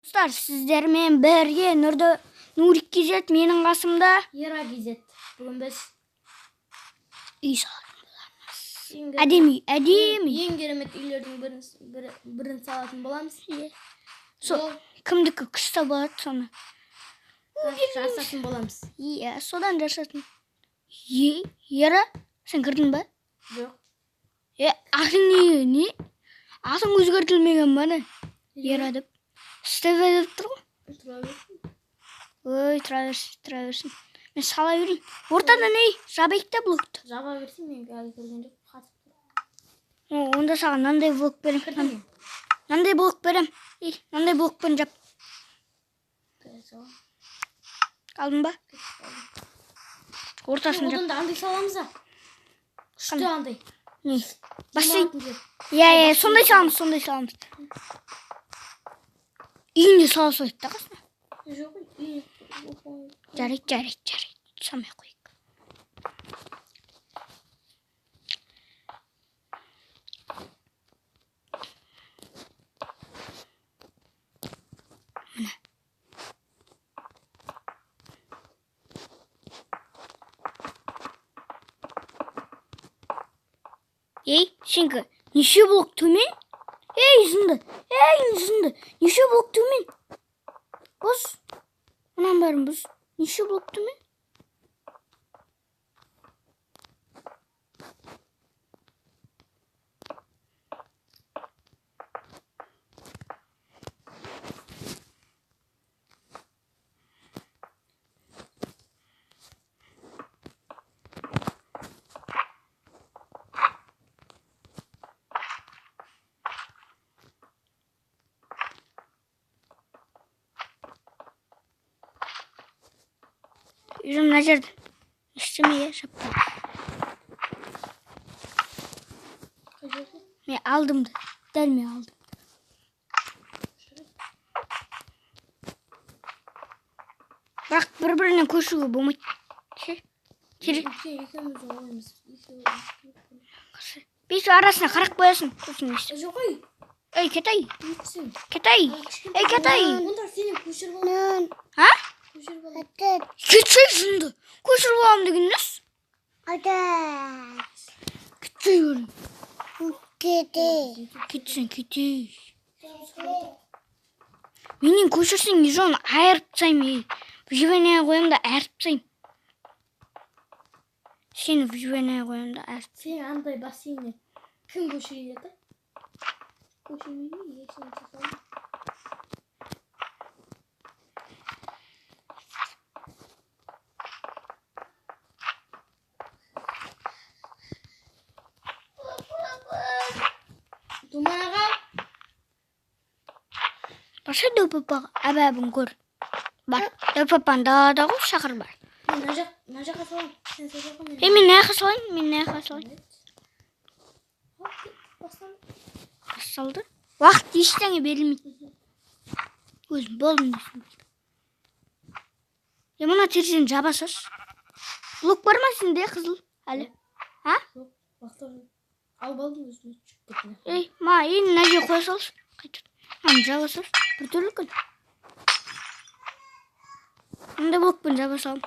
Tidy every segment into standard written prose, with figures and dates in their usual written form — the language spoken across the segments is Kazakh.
Dostlar, sizlerмен birge Nurik Gizet menin qasımda. Yera Gizet. Bugün biz Ademi. Ең керемет үйлердің бірін салатын боламыз. Кімдікі күшті болады соны. Жасатын боламыз. Содан жасатын. Ера, сен кірдің ба? Жоқ. Атың не? Атың өзгертілмеген ба не? Ера деп. Стеве деп тұр ғой. Тұра берсін. Ой, тұра берсін. Мен сала берейін. Ортада не? Жабайық та блокты. Жаба берсін, мен әлі көрген жоқ. Онда саған нандай блок берем. Нандай блок берем. Нандай блокпен жап. Алдың ба? Ортасын жап. Одан да андай саламыз да. Күшті андай. Не? Бассейн. Сондай саламыз. Үйінде сала сойып та қасына. Жоқ, Жарайды. Самай қойық. Мына. Сенкі, неше блок төмен? Жынды. Неше блок төмен? Бұз. Мұнан бәрін бұз. Неше блок төмен? Yüzüm ne жерде? İşte şapka. Ben aldım da. Delme aldım. Bırak birbirine koşuyor bu mu? Bir arasına қарақ қоясың. Жоқ қой. Кетай. Онда сені көшіріп аламын. Ha? Кетсей жынды. Көшіріп аламын деген нес? Кетсей көрін. Кетсей. Менен көшірсең ежон айырып тастаймын. Вживание қоямын да айырып тастаймын. Сені вживание қоямын да айырып тастаймын. Сен андай бассейнне кім көшіреді? Көшірмейді, ешкім жасамайды. Думаға. Барса дөпапаға әбәбін көр. Бар, дөпапан далада ғой шақыр бар. Мына жаққа салам. Мен наяққа салайын. Басталды. Уақыт ештеңе берілмейді. Өзім болдым десін. Мына терезені жабасыз. Блок бар ма сенде қызыл? Әлі? Ал балдың өзіне түсіп кетті. Мына жер қоя салшы. Қайтып. Жабасыз. Bir türlü gün. Şimdi blokpun basalım.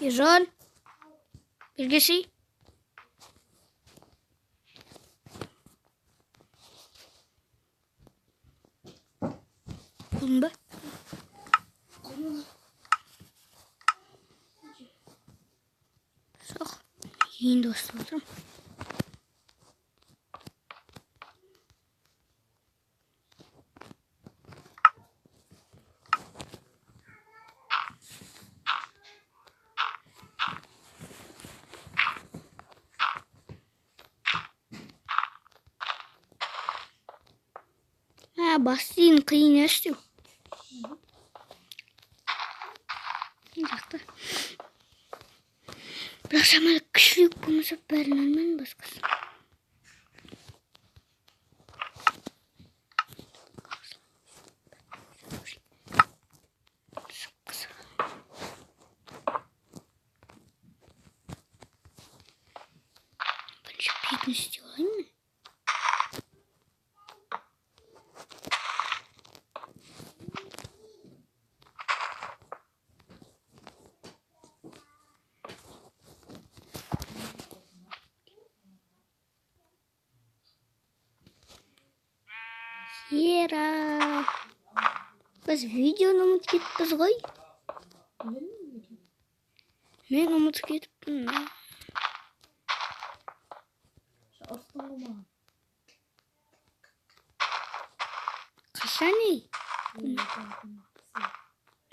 Ержан. Бергесі. Болдың ба? Жоқ. Енді бастап отырмын. Бастиын қиын әштеу. Жақты. Бірақ шамалы кішілік болмаса бәрін алмайын басқасы. Бірінші бетін істей алайын мен. Ера. Біз видеоны ұмытып кетіппіз ғой. Мен ұмытып кетіппін. Қашан ей?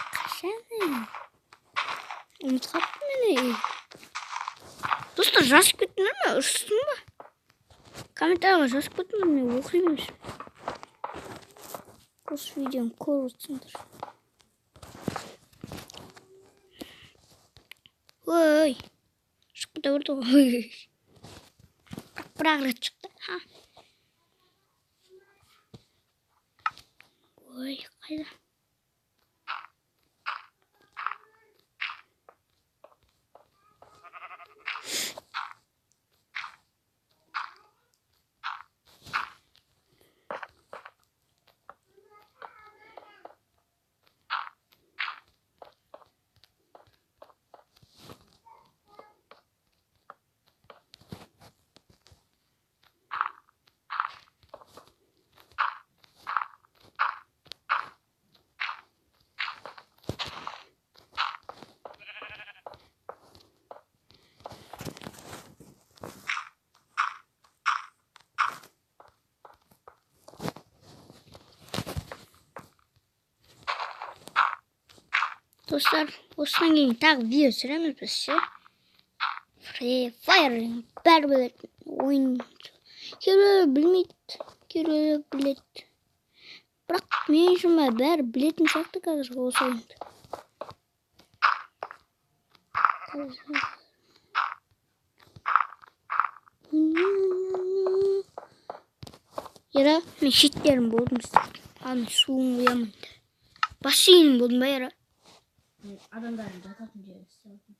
Қашан ей? Ұмытып қаптым мен ей. Достар, жазып кеттіңдер ме? Ұрыстың ба? Комментарийға жазып кеттіңдер, мен оқимын. Осы видеоны көріп отырсыңдар. Ой, шығып кете берді ғой. Бір-ақ рет шықты. Ой, қайда? Dostlar, osman кейін тағы видео түсіреміз біз ше. Free Fire бәрібір ойын. Кейбіреулер білмейді, кейбіреулер біледі. Бірақ мен үшін бәрі білетін сияқты қазір осы ойынды. Ера, мен шеттерім болдым істеп. Аны суын ұямайды. Бассейнім болдым ба, Ера? Адамдардың жататын жері істелді.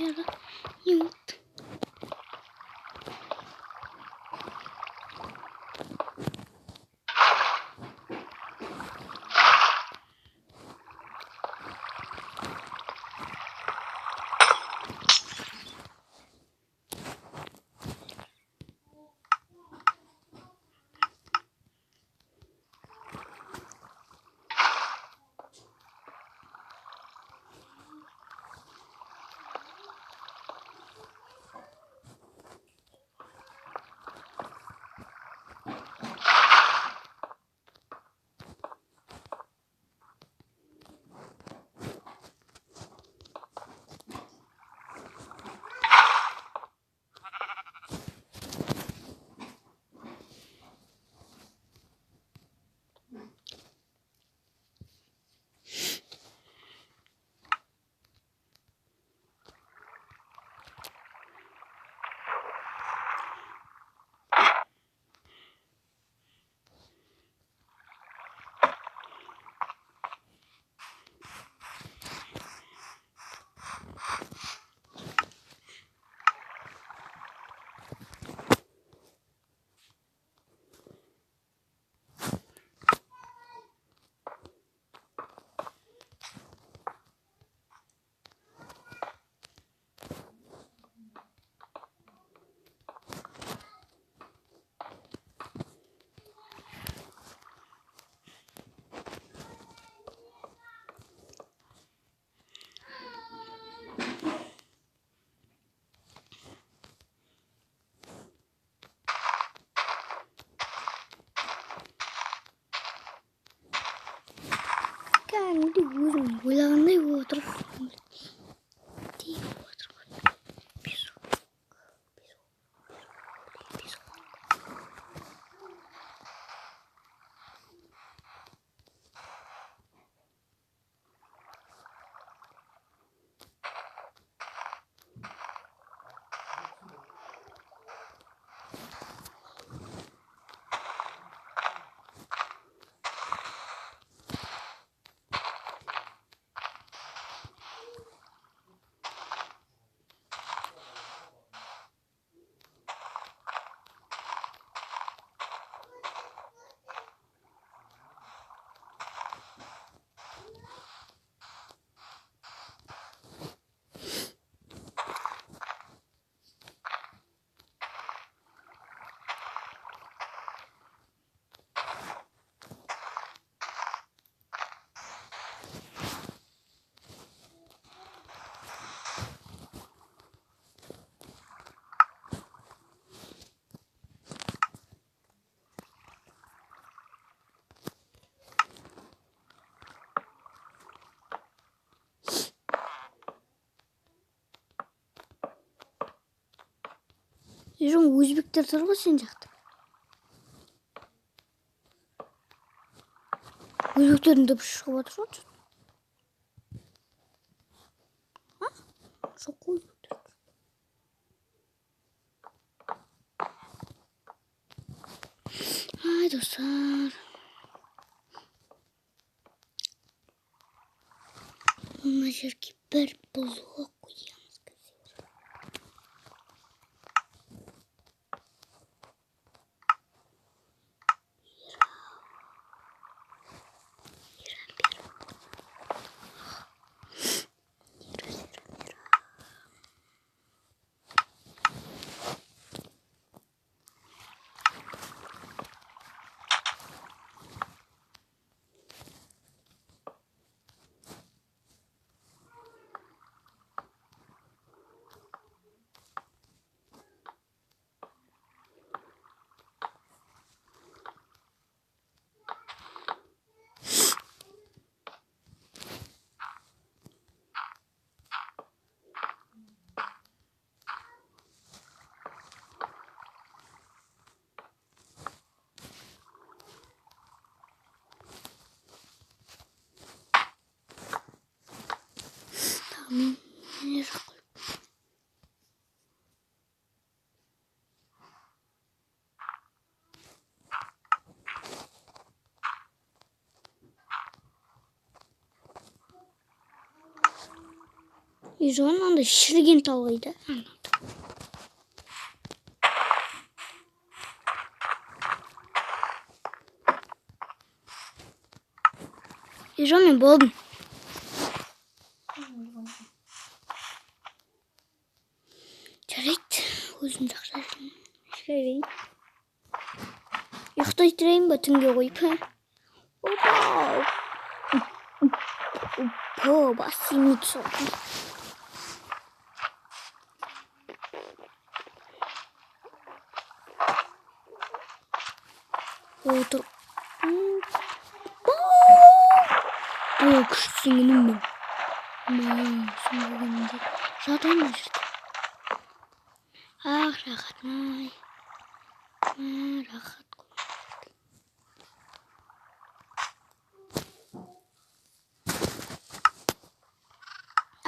Ера, не ұмыт. отыр. Ежон өзбектер тұр ғой сен жақта. Өзбектердің дыбысы шығып отыр ғой. Жоқ қой өзбектер. Ай, достар. Мына жерге бір блок қоямыз. Мен не жақ Ежон андай шіріген талғайды. Ежон мен болдым. Жарайды, өзім жақсы жүрейін. Ұйықтай тұрайын ба түнге қойып? Опа, басымды соқты. Отыр. Бұл күшті сеңінім мен. Жатайын ба жүрді. Ах, рахат-ай. Рахат.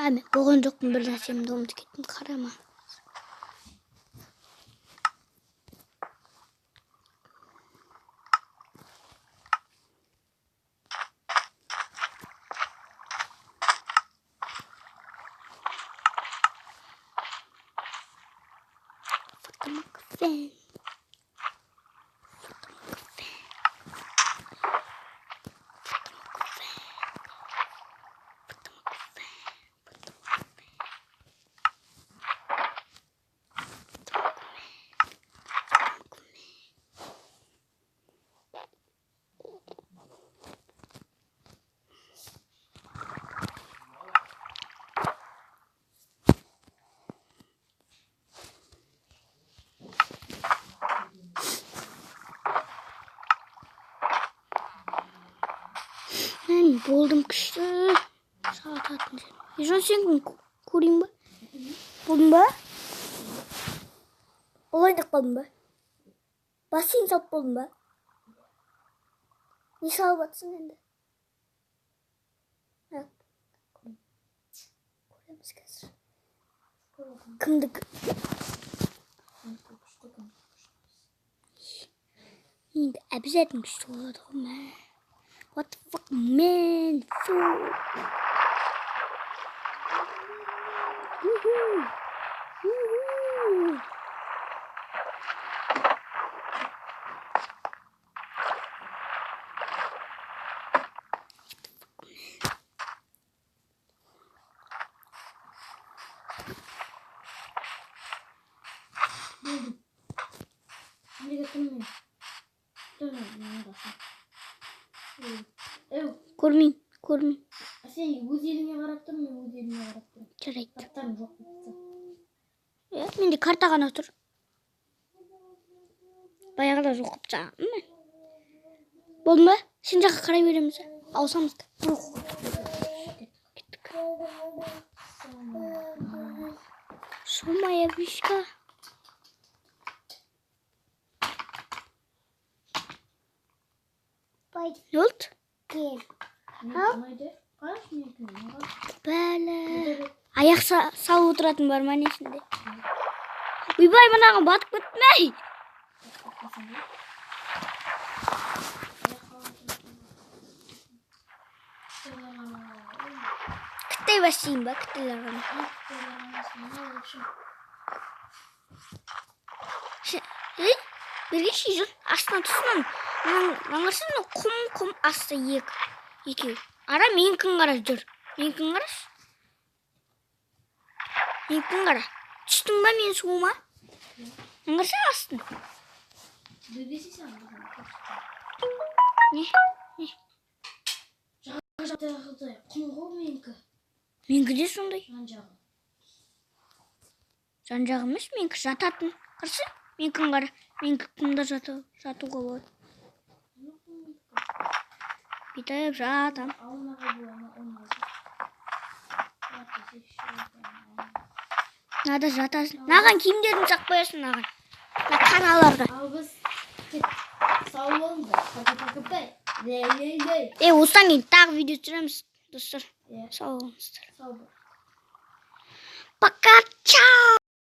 Мен болған жоқпын, бір нәрсемді ұмытып кеттім, қарама. Фотомагазин. Болдым күшті. Saat atınca. Yüzün sen kurayım mı? Kurayım mı? Olaydık balım mı? Basayım sap balım mı? Nisal batsın şimdi. Evet. Kurayımız kesir. Kımdık. Şimdi abis etmiş oldum ben. What the fuck man? Woohoo. Woohoo. Buldum. Şimdi götürmeyin. Dönün. Ev. Kurmayayım. Kurmayayım. Sen bu yerine karap durmuyor. Bu yerine karap durmuyor. Çörek. Kaptan yok. Bitti. Ya, şimdi kartagana otur. Bayağı da sokup canım. Bomba. Şimdi karar veremiz. Alsamız da. Gittik. Somaya bişka. Ne oldu? Haydi. Kaç mı yapıyorsun? Böyle. Ayak sağ oturatın var mı anne şimdi? Bir bay bana batık bitmey. Kıtayı başlayayım bak. Kıtaylarına. Bir kişi yüzün aslında tutsun. Anlarsın mı? Kum aslında yiyek. İki. Ara min kıngara jür. Min kıngara. Min kıngara. Çıktın mı min soğuma? Anlarsın aslında. Bebesi sen. Ne? Min gidi sonday. Sancağımız min kısa tatın. Kırsı min kıngara. Min kıngara satu kovar. Bir de zaten. Nada zaten. Nagan kim dedim saklayasın nagan. Na kanallarda. Sallandı. Takı be. Ley. Ustan git tak video süremiz. Dostlar. Sağ olun. Sağ ol. Пока. Ciao.